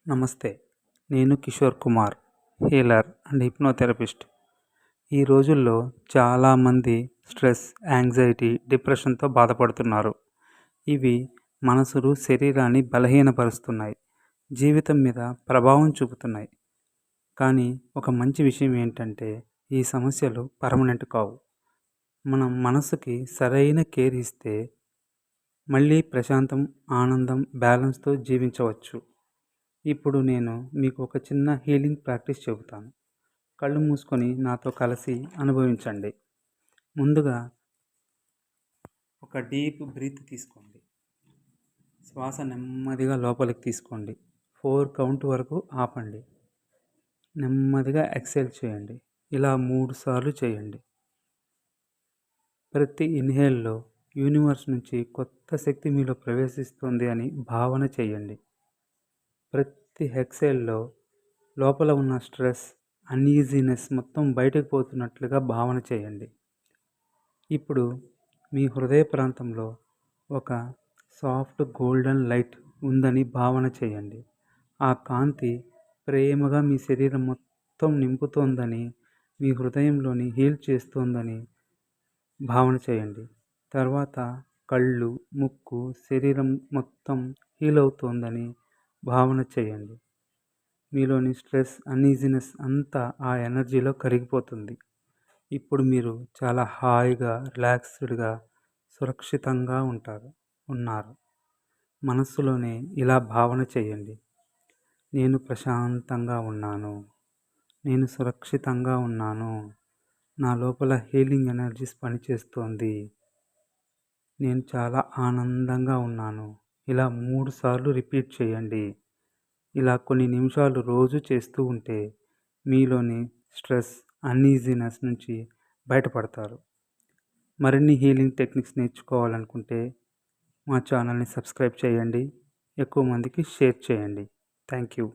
నమస్తే. నేను Kishore Kumar, healer and hypnotherapist. ఈ రోజుల్లో చాలామంది స్ట్రెస్, యాంగ్జైటీ, డిప్రెషన్‌తో బాధపడుతున్నారు. ఇవి మనసును, శరీరాన్ని బలహీనపరుస్తున్నాయి. జీవితం మీద ప్రభావం చూపుతున్నాయి. కానీ ఒక మంచి విషయం ఏంటంటే ఈ సమస్యలు పర్మనెంట్ కావు. మనం మనసుకి సరైన కేర్ ఇస్తే మళ్ళీ ప్రశాంతం, ఆనందం, బ్యాలెన్స్‌తో జీవించవచ్చు. ఇప్పుడు నేను మీకు ఒక చిన్న హీలింగ్ ప్రాక్టీస్ చెబుతాను. కళ్ళు మూసుకొని నాతో కలిసి అనుభవించండి. ముందుగా ఒక డీప్ బ్రీత్ తీసుకోండి. శ్వాస నెమ్మదిగా లోపలికి తీసుకోండి. 4 కౌంట్ వరకు ఆపండి. నెమ్మదిగా ఎక్సేల్ చేయండి. ఇలా 3 సార్లు చేయండి. ప్రతి ఇన్హేల్లో యూనివర్స్ నుంచి కొత్త శక్తి మీలో ప్రవేశిస్తుంది అని భావన చేయండి. ప్రతి ఎక్సేల్లో లోపల ఉన్న స్ట్రెస్, అన్ఈజీనెస్ మొత్తం బయటకు పోతున్నట్లుగా భావన చేయండి. ఇప్పుడు మీ హృదయ ప్రాంతంలో ఒక సాఫ్ట్ గోల్డెన్ లైట్ ఉందని భావన చేయండి. ఆ కాంతి ప్రేమగా మీ శరీరం మొత్తం నింపుతోందని, మీ హృదయంలోని హీల్ చేస్తోందని భావన చేయండి. తర్వాత కళ్ళు, ముక్కు, శరీరం మొత్తం హీల్ అవుతోందని భావన చేయండి. మీలోని స్ట్రెస్, అన్ఈజీనెస్ అంతా ఆ ఎనర్జీలో కరిగిపోతుంది. ఇప్పుడు మీరు చాలా హాయిగా, రిలాక్స్డ్‌గా, సురక్షితంగా ఉన్నారు. మనస్సులోనే ఇలా భావన చేయండి. నేను ప్రశాంతంగా ఉన్నాను. నేను సురక్షితంగా ఉన్నాను. నా లోపల హీలింగ్ ఎనర్జీస్ పనిచేస్తోంది. నేను చాలా ఆనందంగా ఉన్నాను. ఇలా 3 సార్లు రిపీట్ చేయండి. ఇలా కొన్ని నిమిషాలు రోజు చేస్తూ ఉంటే మీలోని స్ట్రెస్, అన్ఈజీనెస్ నుంచి బయటపడతారు. మరిన్ని హీలింగ్ టెక్నిక్స్ నేర్చుకోవాలనుకుంటే మా ఛానల్ని సబ్స్క్రైబ్ చేయండి. ఎక్కువ మందికి షేర్ చేయండి. Thank you.